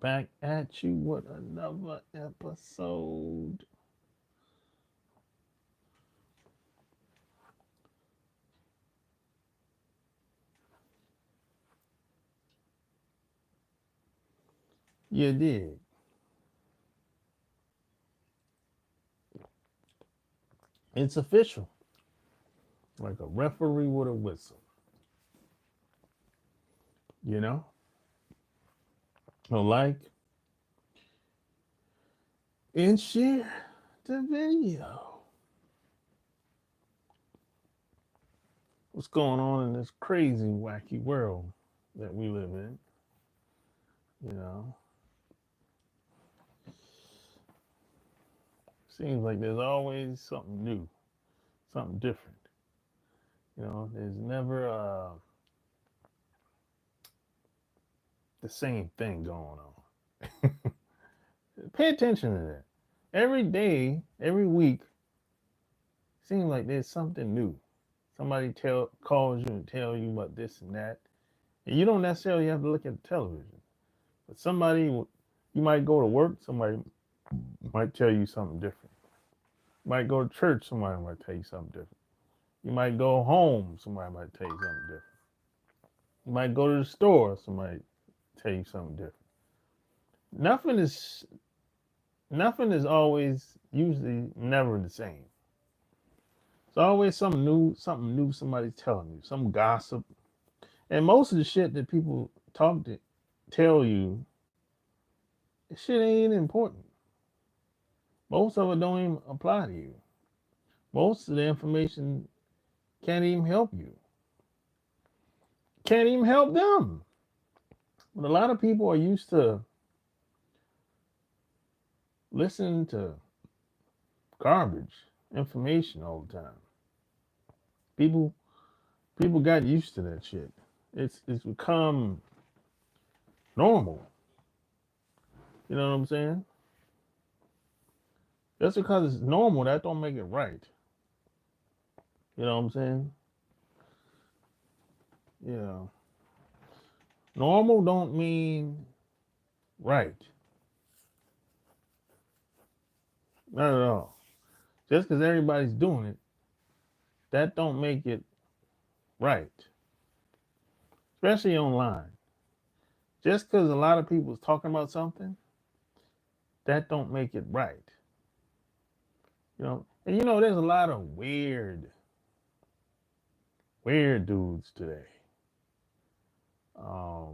back at you with another episode. You did. It's official. Like a referee with a whistle. You know? So like and share the video. What's going on in this crazy, wacky world that we live in? You know? Seems like there's always something new, something different. You know, there's never the same thing going on. Pay attention to that. Every day, every week, seems like there's something new. Somebody calls you and tell you about this and that, and you don't necessarily have to look at the television. But somebody, you might go to work, somebody might tell you something different. You might go to church, somebody might tell you something different. You might go home, somebody might tell you something different. You might go to the store, somebody tell you something different. Nothing is always usually never the same. It's always something new somebody's telling you, some gossip. And most of the shit that people tell you, shit ain't important. Most of it don't even apply to you. Most of the information can't even help you. Can't even help them. But a lot of people are used to listening to garbage information all the time. People got used to that shit. It's become normal. You know what I'm saying? Just because it's normal, that don't make it right. You know what I'm saying? Yeah. Normal don't mean right. Not at all. Just because everybody's doing it, that don't make it right. Especially online. Just because a lot of people is talking about something, that don't make it right. You know, and you know, there's a lot of weird dudes today. A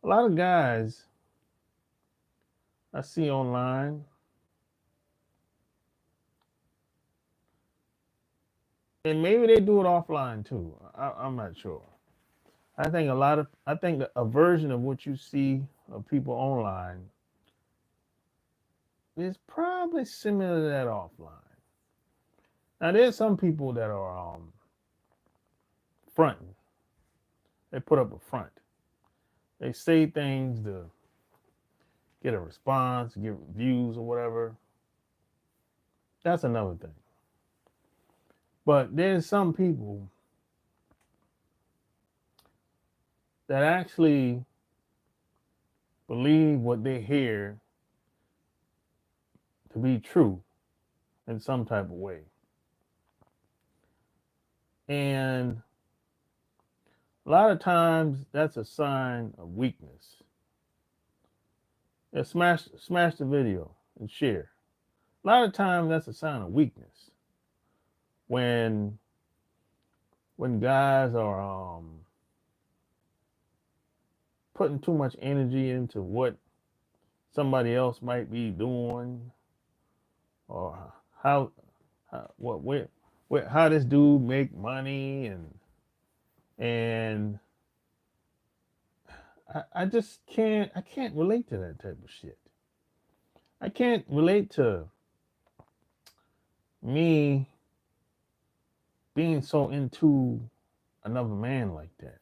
lot of guys I see online, and maybe they do it offline too. I'm not sure. I think a version of what you see of people online is probably similar to that offline. Now, there's some people that are fronting. They put up a front. They say things to get a response, get views or whatever. That's another thing. But there's some people that actually believe what they hear to be true in some type of way. And a lot of times that's a sign of weakness. Yeah, smash the video and share. A lot of times that's a sign of weakness. When guys are putting too much energy into what somebody else might be doing, or how this dude make money, and I just can't relate to that type of shit. I can't relate to me being so into another man like that.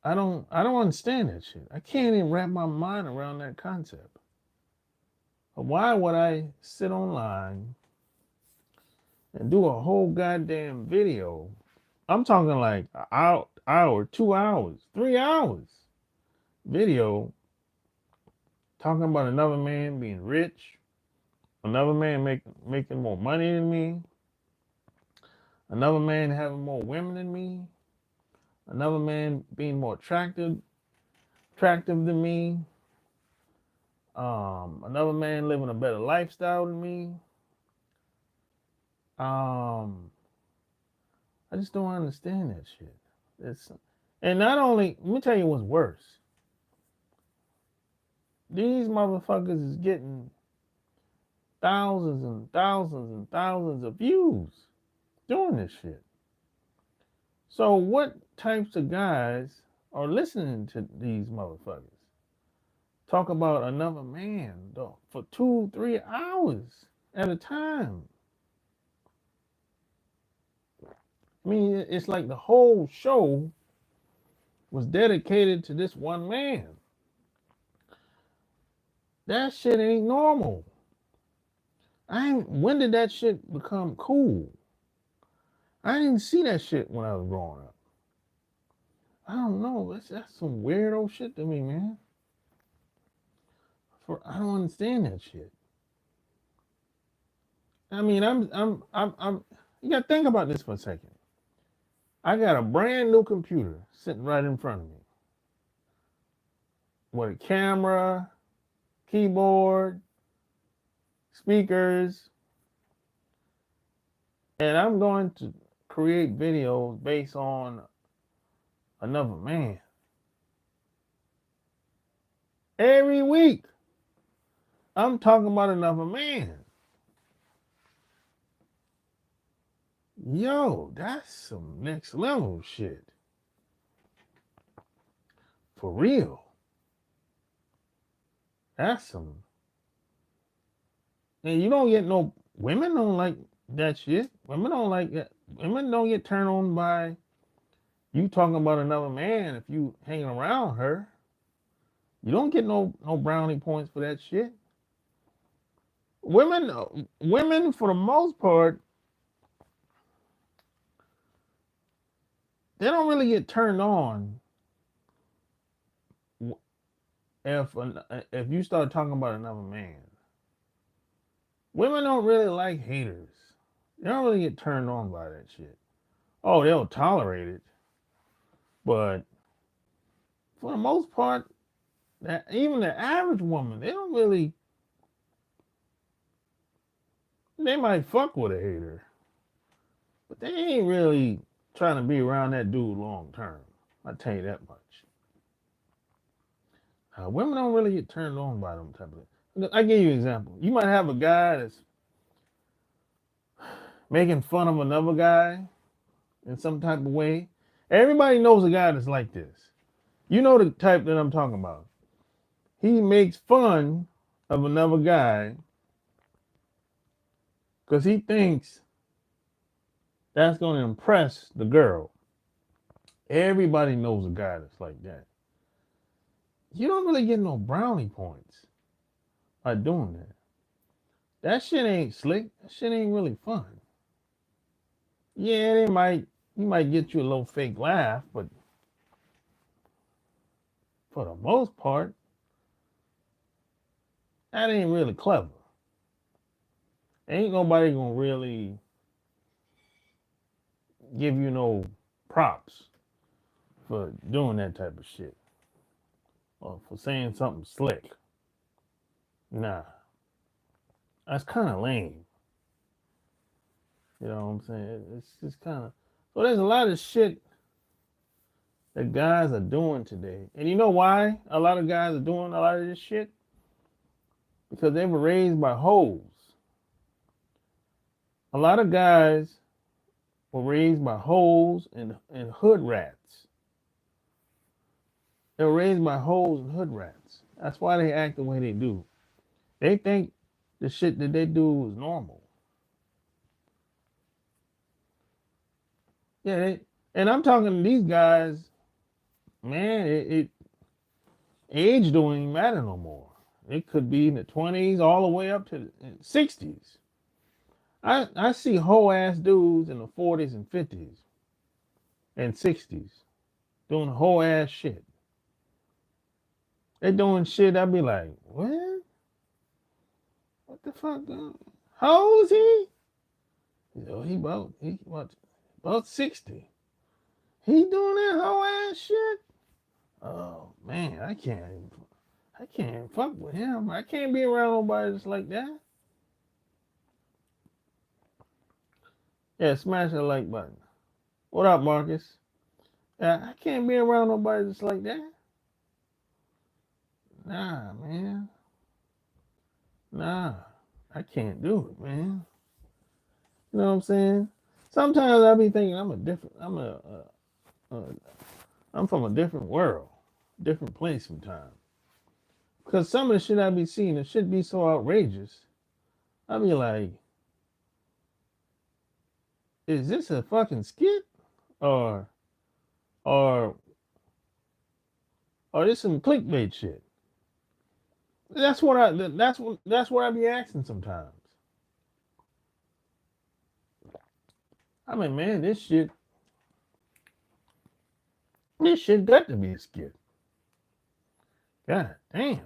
I don't understand that shit. I can't even wrap my mind around that concept. But why would I sit online and do a whole goddamn video? I'm talking like an hour, 2 hours, 3 hours. video talking about another man being rich, another man making more money than me, another man having more women than me, another man being more attractive than me, another man living a better lifestyle than me. I just don't understand that shit. And not only, let me tell you what's worse. These motherfuckers is getting thousands and thousands and thousands of views doing this shit. So what types of guys are listening to these motherfuckers talk about another man though, for 2-3 hours at a time? I mean, it's like the whole show was dedicated to this one man. That shit ain't normal. When did that shit become cool? I didn't see that shit when I was growing up. I don't know. That's some weirdo shit to me, man. I don't understand that shit. I mean, I'm. You gotta think about this for a second. I got a brand new computer sitting right in front of me with a camera, keyboard, speakers, and I'm going to create videos based on another man. Every week, I'm talking about another man. Yo, that's some next level shit. For real. That's some. And you don't get no. Women don't like that shit. Women don't like that. Women don't get turned on by you talking about another man if you hanging around her. You don't get no brownie points for that shit. Women for the most part, they don't really get turned on if you start talking about another man. Women don't really like haters. They don't really get turned on by that shit. Oh, they'll tolerate it, but for the most part, even the average woman, they don't really. They might fuck with a hater, but they ain't really trying to be around that dude long term. I tell you that much. Women don't really get turned on by them type of things. I give you an example. You might have a guy that's making fun of another guy in some type of way. Everybody knows a guy that's like this. You know the type that I'm talking about. He makes fun of another guy because he thinks that's going to impress the girl. Everybody knows a guy that's like that. You don't really get no brownie points by doing that. That shit ain't slick. That shit ain't really fun. Yeah, you might get you a little fake laugh, but for the most part, that ain't really clever. Ain't nobody gonna really give you no props for doing that type of shit or for saying something slick. Nah, that's kind of lame. You know what I'm saying? It's just kind of. So there's a lot of shit that guys are doing today. And you know why a lot of guys are doing a lot of this shit? Because they were raised by hoes. A lot of guys were raised by hoes and hood rats. They were raised by hoes and hood rats. That's why they act the way they do. They think the shit that they do is normal. Yeah, and I'm talking to these guys, man, age don't even matter no more. It could be in the 20s all the way up to the 60s. I see whole ass dudes in the 40s and 50s and 60s doing whole ass shit. They doing shit. I be like, what? What the fuck? How old is he? He about 60. He doing that whole ass shit? Oh man, I can't fuck with him. I can't be around nobody that's like that. Yeah, smash that like button. What up, Marcus? Yeah, I can't be around nobody that's like that. Nah, man. Nah, I can't do it, man. You know what I'm saying? Sometimes I be thinking I'm from a different world, different place sometimes. Because some of the shit I be seeing, it should be so outrageous. I be like, is this a fucking skit, or or or this some clickbait shit? That's what I be asking sometimes. I mean, man, this shit got to be a skit. God damn.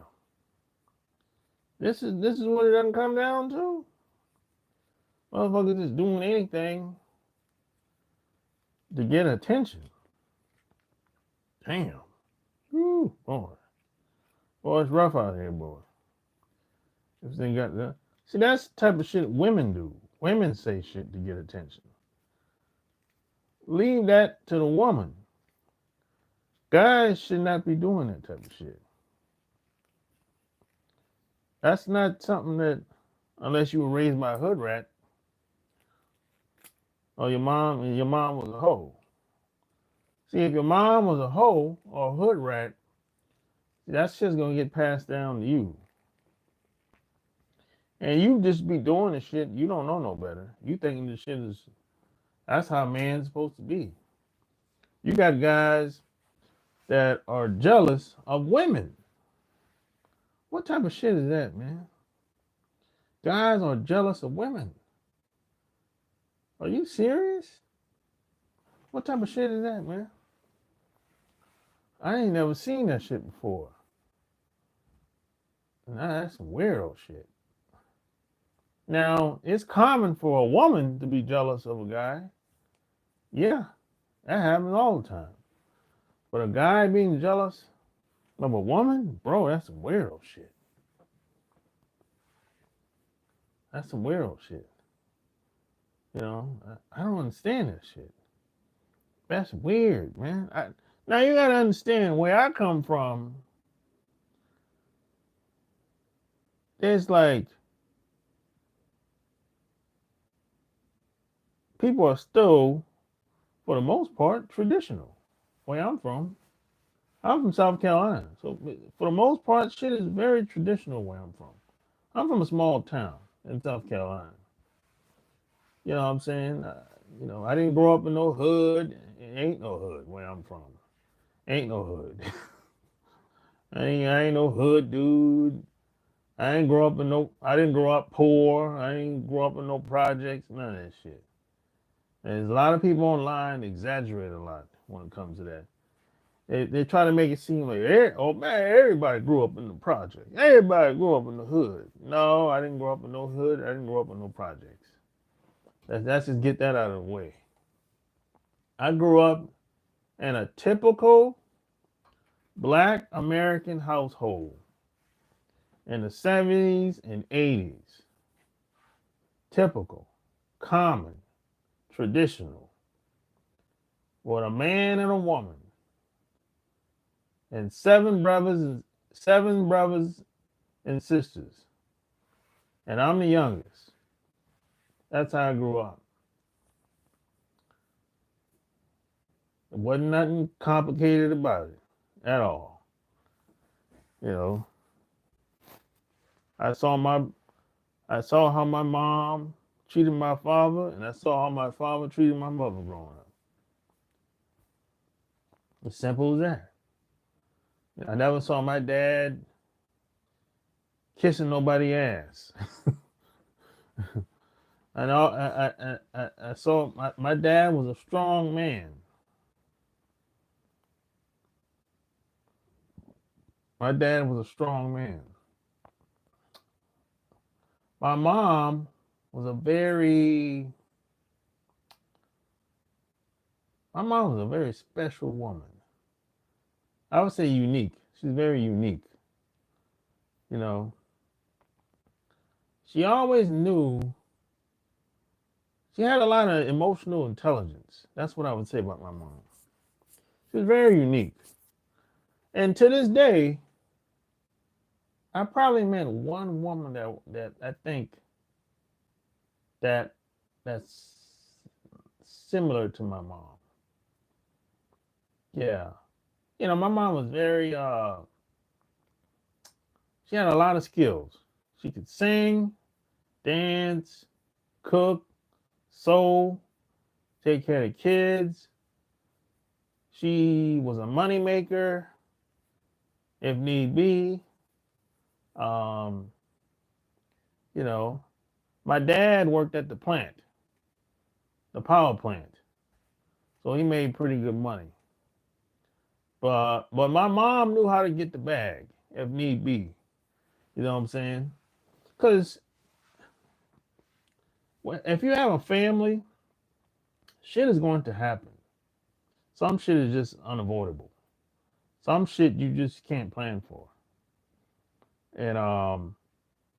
This is what it doesn't come down to. Motherfuckers just doing anything to get attention. Damn. Woo, boy. Boy, it's rough out here, boy. This thing got the See, that's the type of shit women do. Women say shit to get attention. Leave that to the woman. Guys should not be doing that type of shit. That's not something that, unless you were raised by a hood rat, or your mom was a hoe. See, if your mom was a hoe or a hood rat, that shit's gonna get passed down to you. And you just be doing the shit, you don't know no better. You thinking the shit is, that's how man's supposed to be. You got guys that are jealous of women. What type of shit is that, man? Guys are jealous of women. Are you serious? What type of shit is that, man? I ain't never seen that shit before. Nah, that's some weirdo shit. Now, it's common for a woman to be jealous of a guy. Yeah, that happens all the time. But a guy being jealous of a woman, bro, that's some weirdo shit. That's some weirdo shit. You know, I don't understand that shit. That's weird, man. Now you gotta understand where I come from. There's like people are still, for the most part, traditional. Where I'm from South Carolina, so for the most part, shit is very traditional where I'm from. I'm from a small town in South Carolina. You know what I'm saying? I didn't grow up in no hood. It ain't no hood where I'm from. Ain't no hood. I ain't no hood dude. I didn't grow up poor. I didn't grow up in no projects. None of that shit. There's a lot of people online exaggerate a lot when it comes to that. They try to make it seem like, oh man, everybody grew up in the project. Everybody grew up in the hood. No, I didn't grow up in no hood. I didn't grow up in no projects. Let's just get that out of the way. I grew up in a typical Black American household in the 70s and 80s. Typical, common, traditional. With a man and a woman. And seven brothers and sisters. And I'm the youngest. That's how I grew up. There wasn't nothing complicated about it at all. You know, I saw how my mom treated my father, and I saw how my father treated my mother growing up. As simple as that. I never saw my dad kissing nobody's ass. And I saw my dad was a strong man. My dad was a strong man. My mom was a very my mom was a very special woman. I would say unique. She's very unique. You know, she always knew she had a lot of emotional intelligence. That's what I would say about my mom. She was very unique. And to this day, I probably met one woman that I think that's similar to my mom. Yeah. My mom was very she had a lot of skills. She could sing, dance, cook, sew, take care of kids. She was a money maker, if need be. Um, my dad worked at the plant, the power plant. So he made pretty good money. But my mom knew how to get the bag, if need be. You know what I'm saying? Because if you have a family, shit is going to happen. Some shit is just unavoidable. Some shit you just can't plan for. And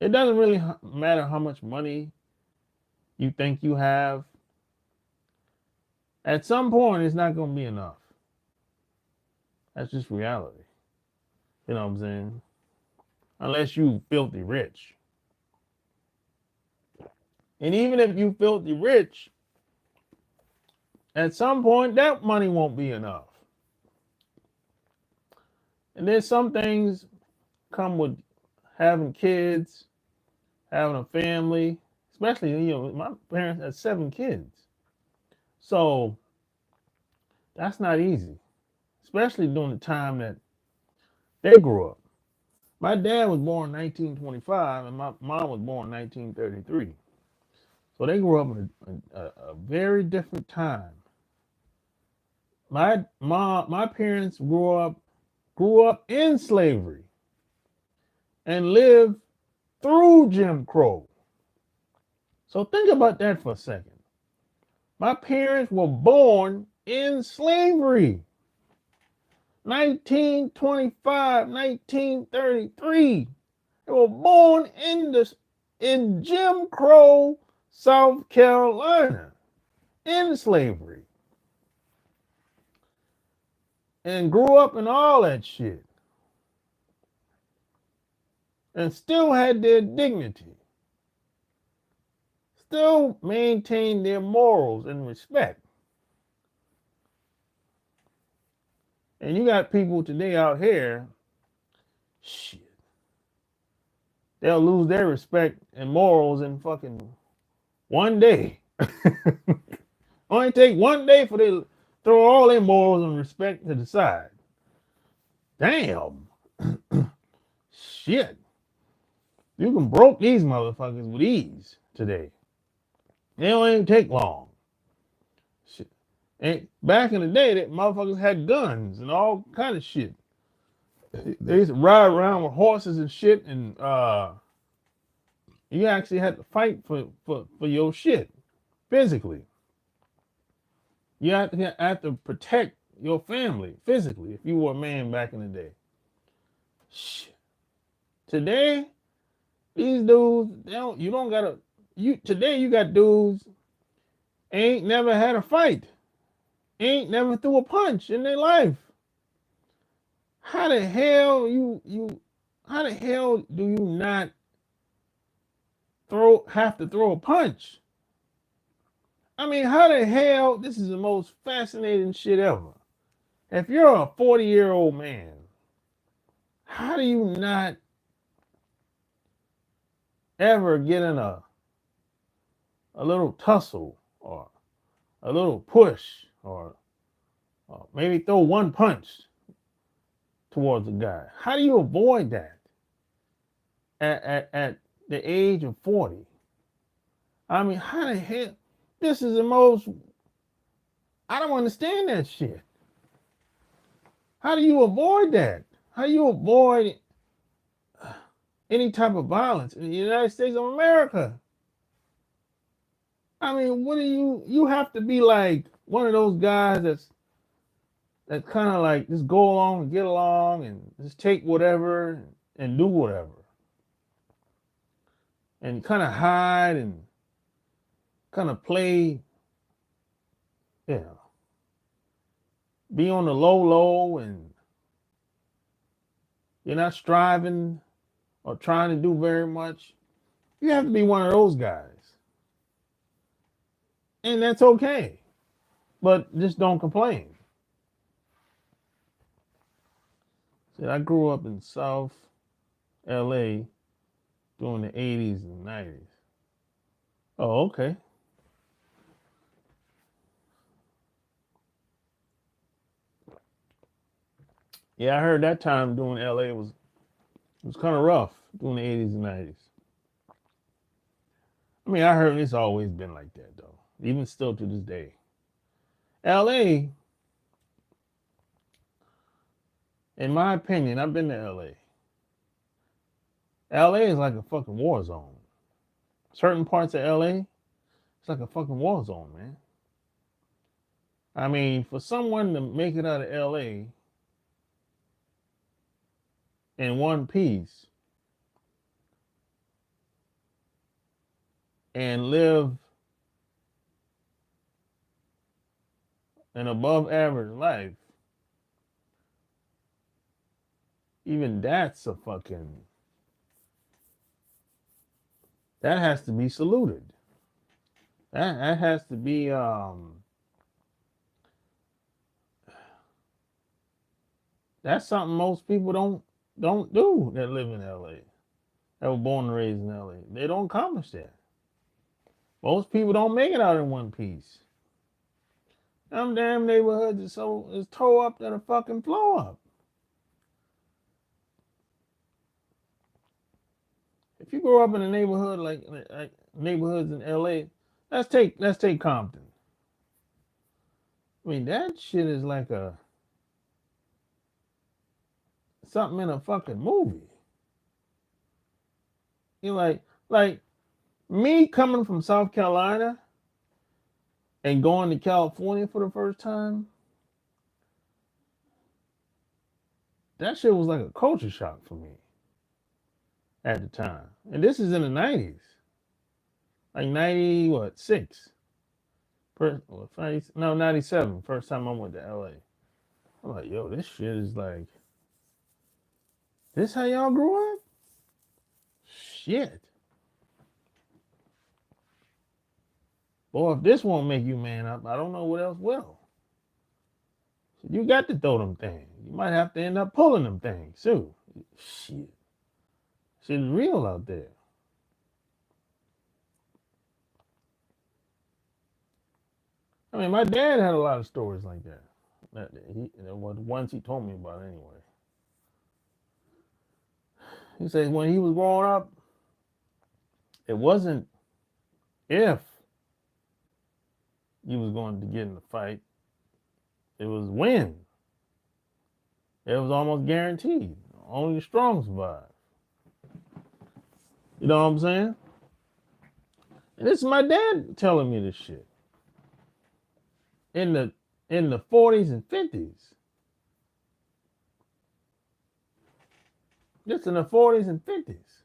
it doesn't really matter how much money you think you have. At some point, it's not going to be enough. That's just reality. You know what I'm saying? Unless you filthy rich. And even if you filthy rich, at some point, that money won't be enough. And there's some things come with having kids, having a family, especially, my parents had 7 kids. So that's not easy, especially during the time that they grew up. My dad was born in 1925 and my mom was born in 1933. So they grew up in a very different time. My parents grew up in slavery and lived through Jim Crow. So think about that for a second. My parents were born in slavery. 1925, 1933. They were born in Jim Crow, South Carolina, in slavery. And grew up in all that shit. And still had their dignity. Still maintained their morals and respect. And you got people today out here, shit. They'll lose their respect and morals in fucking one day. Only take one day for they to throw all their morals and respect to the side. Damn. Shit. You can broke these motherfuckers with ease today. They don't even take long. Shit. And back in the day, that motherfuckers had guns and all kind of shit. They used to ride around with horses and shit, and you actually had to fight for your shit physically. You have to protect your family physically if you were a man back in the day. Shit. Today, these dudes, today you got dudes ain't never had a fight, ain't never threw a punch in their life. How the hell do you not have to throw a punch? I mean, how the hell, this is the most fascinating shit ever. If you're a 40-year-old man, how do you not ever get in a little tussle or a little push or maybe throw one punch towards a guy? How do you avoid that at the age of 40? I mean, how the hell? This is the most, I don't understand that shit. How do you avoid that? How you avoid any type of violence in the United States of America? I mean, what do you have to be like one of those guys that's kind of like just go along and get along and just take whatever and do whatever. And kind of hide and kind of play, be on the low and you're not striving or trying to do very much. You have to be one of those guys. And that's okay. But just don't complain. See, I grew up in South LA during the 80s and 90s. Oh, okay. Yeah, I heard that time doing LA was kind of rough during the 80s and 90s. I mean, I heard it's always been like that though, even still to this day. LA, in my opinion, I've been to LA. LA is like a fucking war zone. Certain parts of LA, it's like a fucking war zone, man. I mean, for someone to make it out of LA in one piece and live an above average life, even that's a fucking, that has to be saluted. That has to be that's something most people don't do that live in LA, that were born and raised in LA. They don't accomplish that. Most people don't make it out in one piece. Them damn neighborhoods is tore up to the fucking floor up. If you grow up in a neighborhood like neighborhoods in LA, let's take Compton. I mean, that shit is like something in a fucking movie. You like me coming from South Carolina and going to California for the first time. That shit was like a culture shock for me at the time. And this is in the 90s. Like 96. 97. First time I went to LA. I'm like, yo, this shit is like, this how y'all grew up? Shit. Boy, if this won't make you man up, I don't know what else will. You got to throw them things. You might have to end up pulling them things too. Shit. Shit is real out there. I mean, my dad had a lot of stories like that. Ones he told me about anyway. He said when he was growing up, it wasn't if you was going to get in a fight. It was when. It was almost guaranteed. Only the strong survive. You know what I'm saying? And this is my dad telling me this shit. In the 40s and 50s. Just in the 40s and 50s.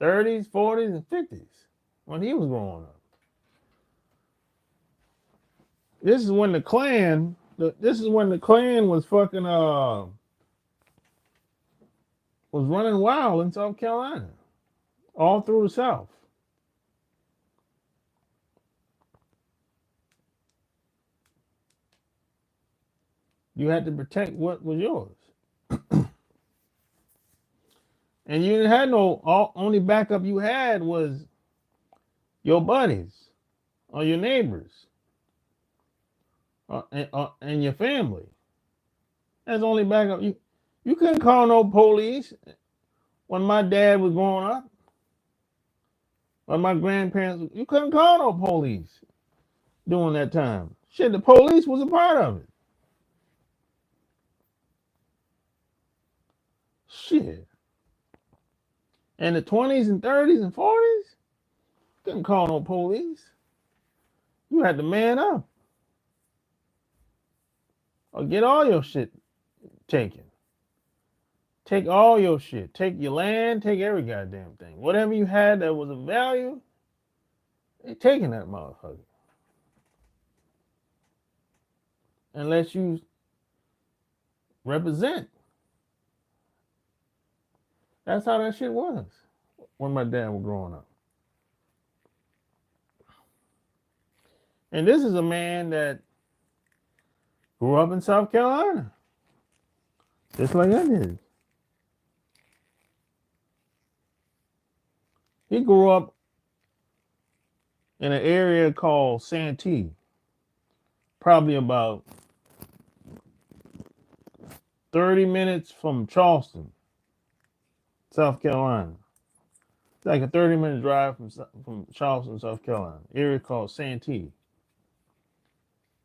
30s, 40s, and 50s. When he was growing up. This is when the Klan was fucking was running wild in South Carolina. All through the South. You had to protect what was yours. And you had only backup you had was your buddies or your neighbors and your family. That's the only backup. You couldn't call no police when my dad was growing up. When my grandparents, you couldn't call no police during that time. Shit, the police was a part of it. Shit. In the 20s and 30s and 40s, couldn't call no police. You had to man up. Or get all your shit taken. Take all your shit. Take your land, take every goddamn thing. Whatever you had that was of value, they taking that motherfucker. Unless you represent. That's how that shit was when my dad was growing up. And this is a man that grew up in South Carolina. Just like I did. He grew up in an area called Santee, probably about 30 minutes from Charleston, South Carolina. It's like a 30-minute drive from Charleston, South Carolina. Area called Santee,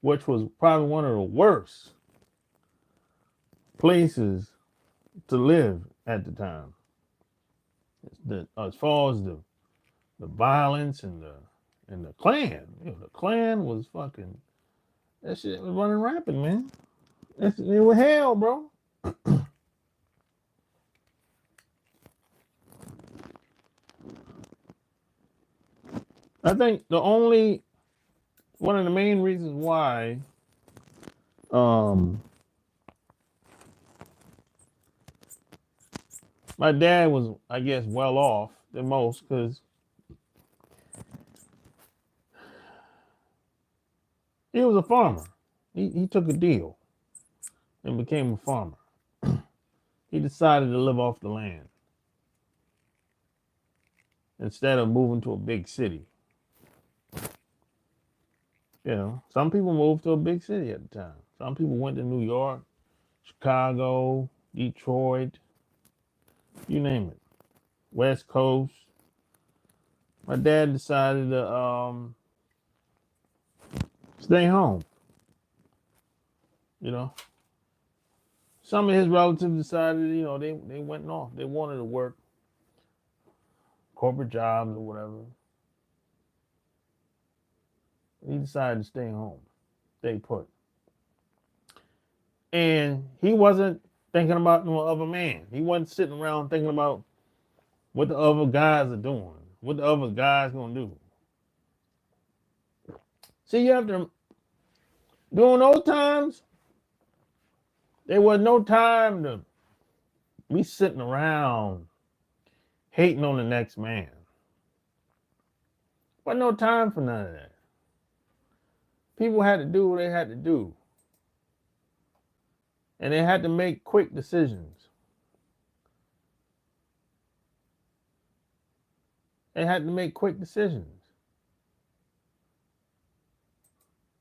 which was probably one of the worst places to live at the time. As far as the violence and the Klan, the Klan was fucking, that shit was running rampant, man. It was hell, bro. I think one of the main reasons why my dad was, I guess, well off than most, because he was a farmer. He took a deal and became a farmer. He decided to live off the land instead of moving to a big city. Some people moved to a big city at the time. Some people went to New York, Chicago, Detroit, you name it, West Coast. My dad decided to stay home. Some of his relatives decided, they went off. They wanted to work corporate jobs or whatever. He decided to stay home, stay put. And he wasn't thinking about no other man. He wasn't sitting around thinking about what the other guys are doing, what the other guys gonna do. See, you have to, during those times, there was no time to be sitting around hating on the next man. But no time for none of that. People had to do what they had to do. And they had to make quick decisions. They had to make quick decisions.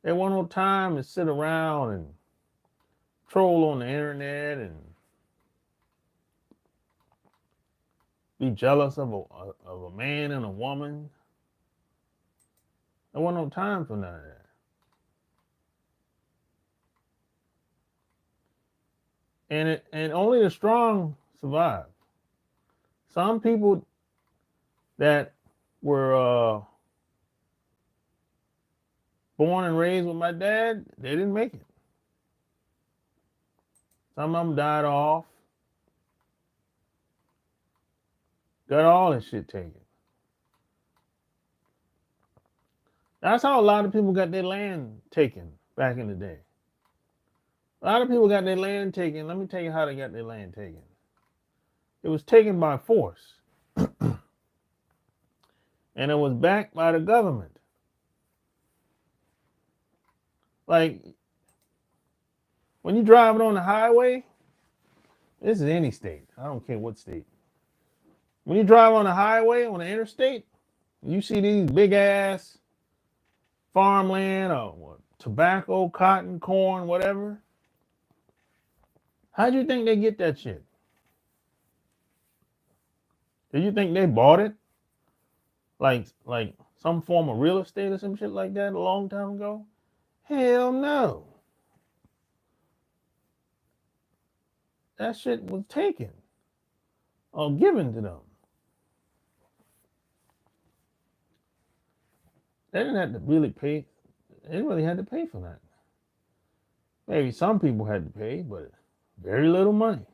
There wasn't no time to sit around and troll on the internet and be jealous of a man and a woman. There wasn't no time for none of that. And only the strong survive. Some people that were born and raised with my dad, they didn't make it. Some of them died off. Got all this shit taken. That's how a lot of people got their land taken back in the day. A lot of people got their land taken. Let me tell you how they got their land taken. It was taken by force. And it was backed by the government. Like, when you're driving on the highway, this is any state. I don't care what state. When you drive on the highway, on the interstate, you see these big ass farmland or tobacco, cotton, corn, whatever. How do you think they get that shit? Do you think they bought it? Like some form of real estate or some shit like that a long time ago? Hell no. That shit was taken. or given to them. They didn't have to really pay. They didn't really have to pay for that. Maybe some people had to pay, but very little money.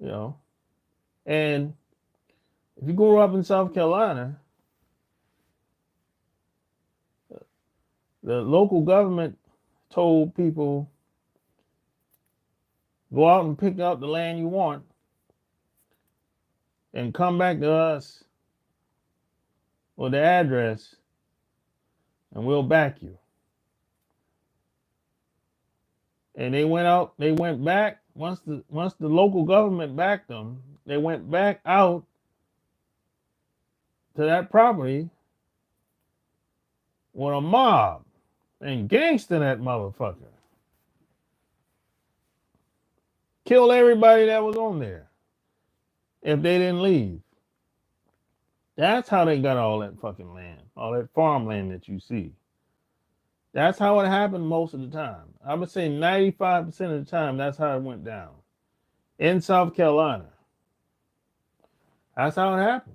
You know. And if you grew up in South Carolina, the local government told people, go out and pick out the land you want and come back to us with the address and we'll back you. And they went back, once the local government backed them, they went back out to that property with a mob and gangster that motherfucker. Killed everybody that was on there if they didn't leave. That's how they got all that fucking land, all that farmland that you see. That's how it happened most of the time. I would say 95% of the time, that's how it went down. In South Carolina. That's how it happened.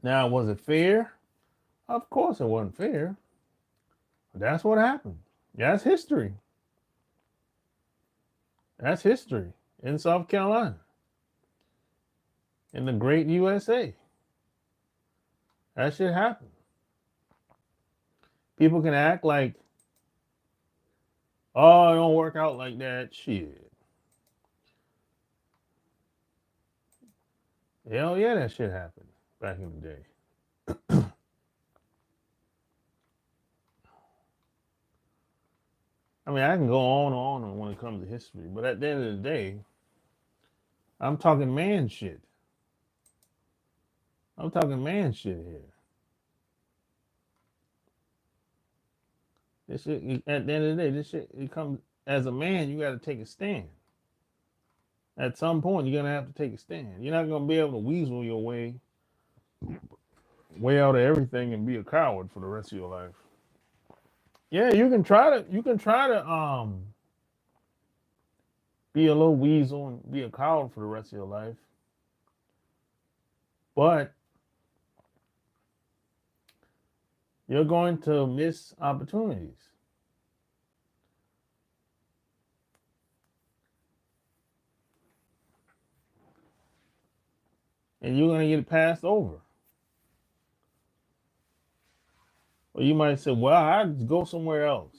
Now, was it fair? Of course it wasn't fair. But that's what happened. That's history. That's history in South Carolina. In the great USA. That shit happened. People can act like, oh, it don't work out like that. Shit. Hell yeah, that shit happened back in the day. I mean, I can go on and on when it comes to history, but at the end of the day, I'm talking man shit. I'm talking man shit here. This shit, at the end of the day, this shit, it comes, as a man, you got to take a stand. At some point, you're going to have to take a stand. You're not going to be able to weasel your way out of everything and be a coward for the rest of your life. Yeah, you can try to be a little weasel and be a coward for the rest of your life. But you're going to miss opportunities. And you're going to get passed over. Or you might say, well, I'd go somewhere else.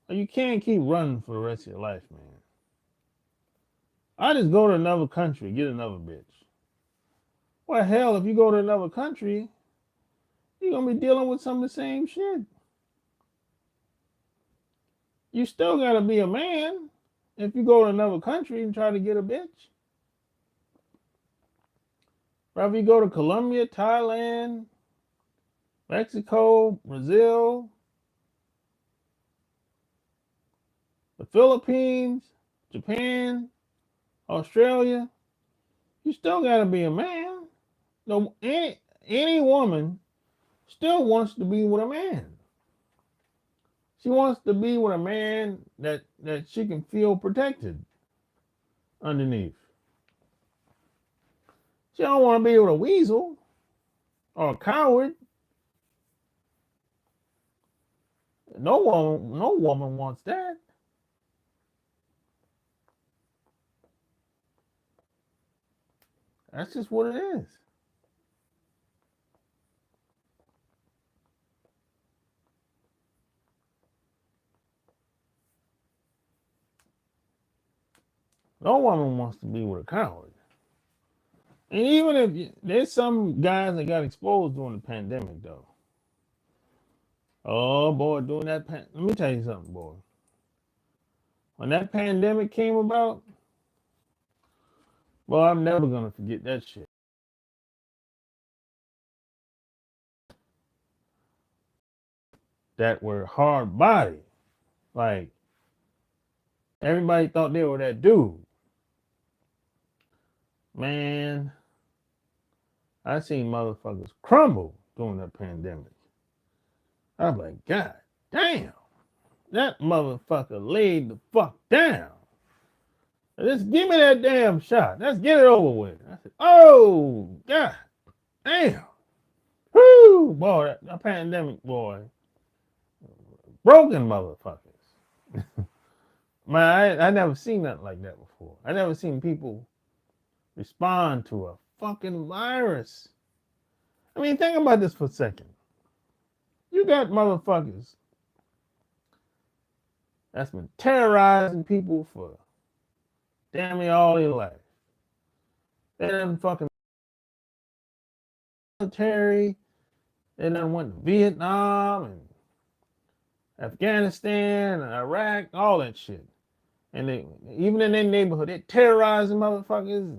Well, you can't keep running for the rest of your life, man. I just go to another country, get another bitch. Well, hell, if you go to another country, you're going to be dealing with some of the same shit. You still got to be a man if you go to another country and try to get a bitch. Or if you go to Colombia, Thailand, Mexico, Brazil, the Philippines, Japan, Australia, you still got to be a man. No, any woman still wants to be with a man. She wants to be with a man that she can feel protected underneath. She don't want to be with a weasel or a coward. No woman wants that. That's just what it is. No woman wants to be with a coward. And even if there's some guys that got exposed during the pandemic, though. Oh boy, during that let me tell you something, boy. When that pandemic came about, boy, I'm never gonna forget that shit. That were hard body. Like, everybody thought they were that dude. Man, I seen motherfuckers crumble during that pandemic. I was like, God damn. That motherfucker laid the fuck down. Just give me that damn shot. Let's get it over with. I said, oh, God damn. Whoo, boy, that pandemic, boy. Broken motherfuckers. Man, I never seen nothing like that before. I never seen people respond to a fucking virus. I mean, think about this for a second. You got motherfuckers that's been terrorizing people for damn near all their life. They done fucking military. They done went to Vietnam and Afghanistan and Iraq, all that shit. And they, even in their neighborhood, they terrorizing motherfuckers.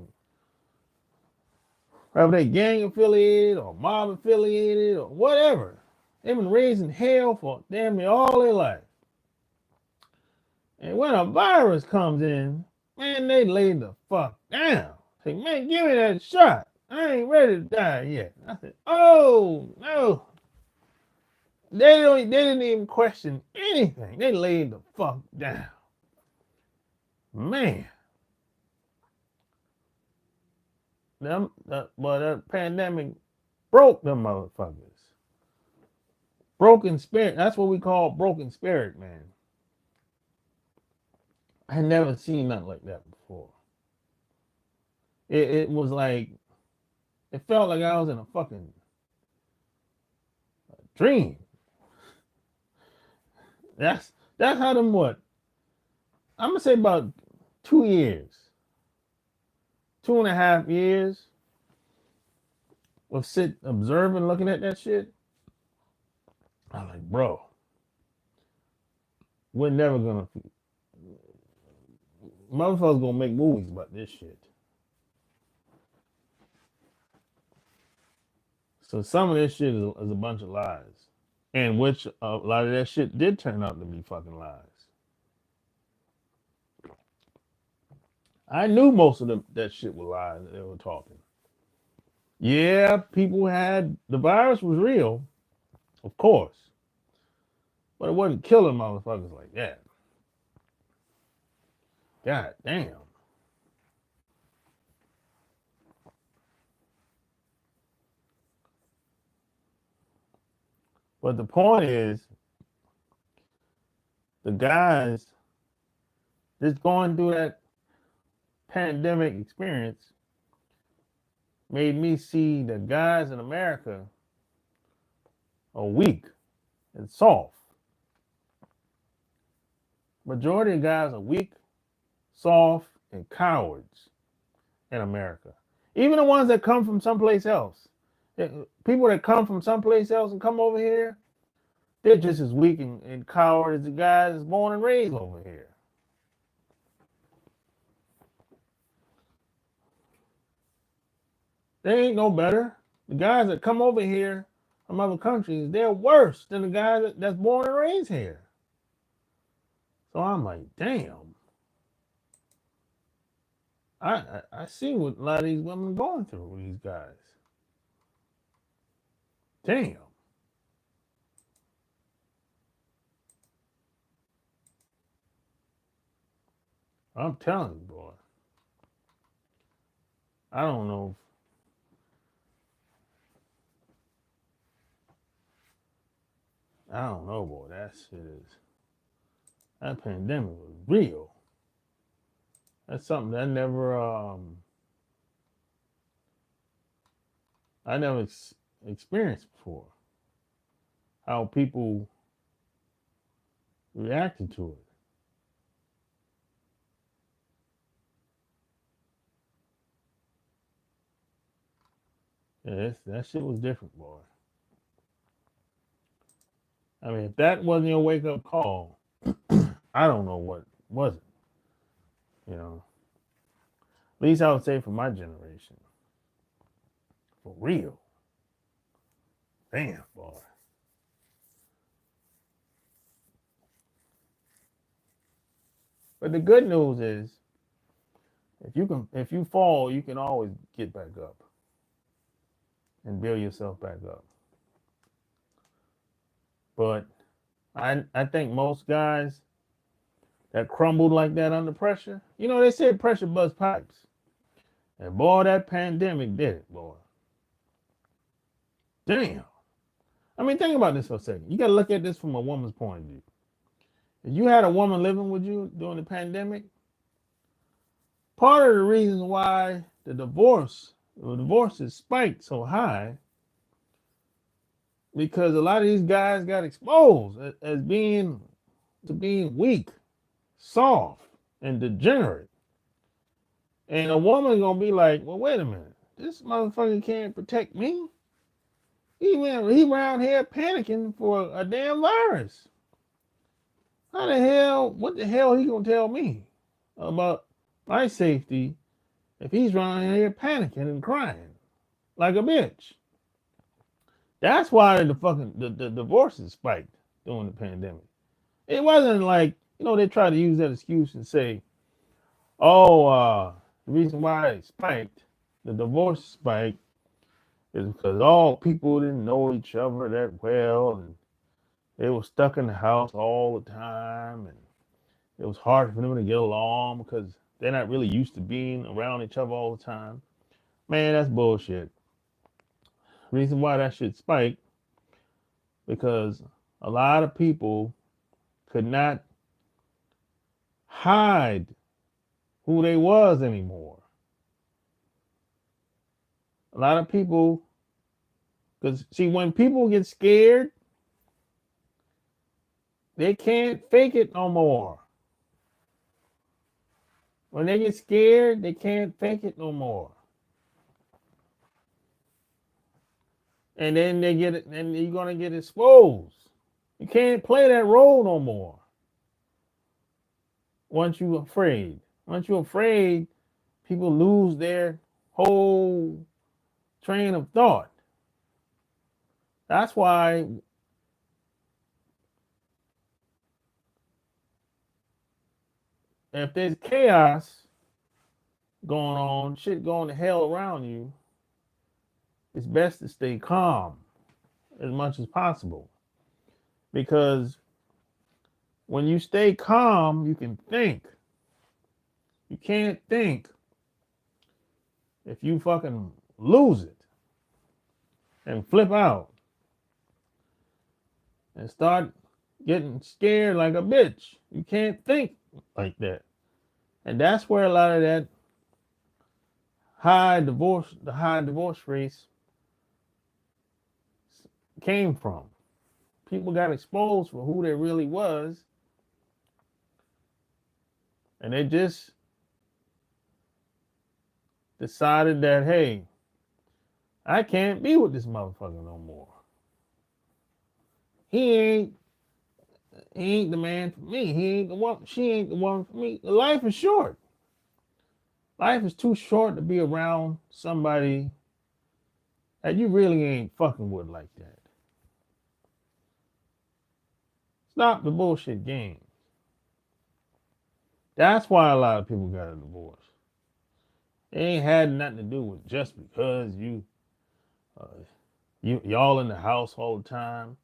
Whether they gang affiliated or mob affiliated or whatever. They've been raising hell for damn near all their life. And when a virus comes in, man, they lay the fuck down. Say, man, give me that shot. I ain't ready to die yet. I said, oh, no. They didn't even question anything. They laid the fuck down. Man. That pandemic broke them motherfuckers. Broken spirit. That's what we call broken spirit, man. I had never seen nothing like that before. It was like, it felt like I was in a fucking dream. That's how them what? I'm gonna say about 2 years. 2.5 years of observing, looking at that shit. I'm like, bro, we're never gonna, motherfuckers gonna make movies about this shit. So some of this shit is a bunch of lies. And which a lot of that shit did turn out to be fucking lies. I knew most of that shit was lies that they were talking. Yeah, people had, the virus was real, of course. But it wasn't killing motherfuckers like that. God damn. But the point is, the guys just going through that pandemic experience made me see the guys in America are weak and soft. Majority of guys are weak, soft, and cowards in America. Even the ones that come from someplace else. People that come from someplace else and come over here, they're just as weak and coward as the guys that's born and raised over here. They ain't no better. The guys that come over here from other countries, they're worse than the guys that's born and raised here. So I'm like, damn. I see what a lot of these women going through with these guys. Damn. I'm telling you, boy. I don't know. I don't know, boy. That shit is. That pandemic was real. That's something that I never experienced before. How people reacted to it. Yeah, that shit was different, boy. I mean, if that wasn't your wake up call, I don't know what was it. You know, at least I would say for my generation. For real. Damn, boy. But the good news is, if you fall, you can always get back up and build yourself back up. But I think most guys that crumbled like that under pressure, they said pressure busts pipes. And boy, that pandemic did it, boy. Damn. I mean, think about this for a second. You got to look at this from a woman's point of view. If you had a woman living with you during the pandemic, part of the reason why the divorces spiked so high, because a lot of these guys got exposed as being weak, soft, and degenerate. And a woman gonna be like, well, wait a minute, this motherfucker can't protect me. He around here panicking for a damn virus. What the hell he gonna tell me about my safety if he's around here panicking and crying like a bitch? That's why the divorces spiked during the pandemic. It wasn't like, they try to use that excuse and say, oh, the reason why it spiked, the divorce spiked, is because all people didn't know each other that well, and they were stuck in the house all the time, and it was hard for them to get along because they're not really used to being around each other all the time. Man, that's bullshit. Reason why that shit spiked, because a lot of people could not hide who they was anymore. A lot of people, because see, when people get scared, they can't fake it no more. When they get scared, they can't fake it no more. And then you're gonna get exposed. You can't play that role no more. Once you're afraid, people lose their whole train of thought. That's why if there's chaos going on, shit going to hell around you, it's best to stay calm as much as possible. Because when you stay calm, you can think. You can't think if you fucking lose it and flip out and start getting scared like a bitch. You can't think like that. And that's where a lot of that high divorce rates came from. People got exposed for who they really was, and they just decided that, hey, I can't be with this motherfucker no more. He ain't the man for me. He ain't the one. She ain't the one for me. Life is short. Life is too short to be around somebody that you really ain't fucking with like that. Stop the bullshit games. That's why a lot of people got a divorce. It ain't had nothing to do with just because y'all in the house all the time.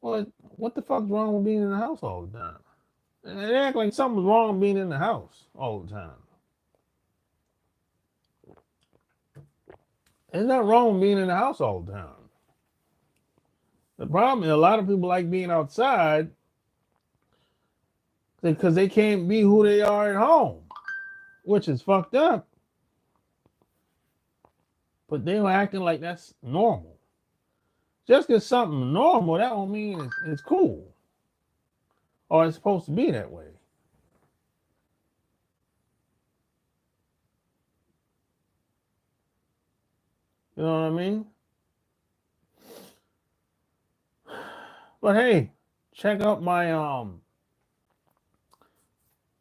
Well, what the fuck's wrong with being in the house all the time? They act like something's wrong with being in the house all the time. There's nothing wrong with being in the house all the time. The problem is a lot of people like being outside because they can't be who they are at home, which is fucked up. But they're acting like that's normal. Just because something's normal, that don't mean it's cool. Or it's supposed to be that way. You know what I mean? But hey, check out my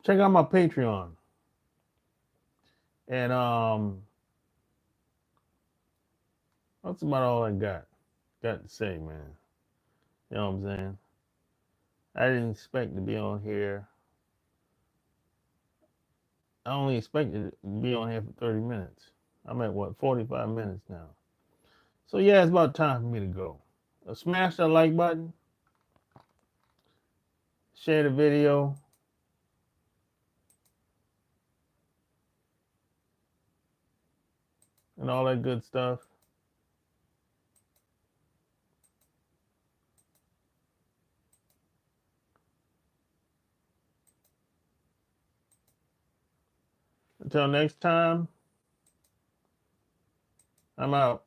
Patreon. And that's about all I got to say, man. You know what I'm saying? I didn't expect to be on here. I only expected to be on here for 30 minutes. I'm at 45 minutes now. So yeah, it's about time for me to go. Smash that like button. share the video. And all that good stuff. Until next time, I'm out.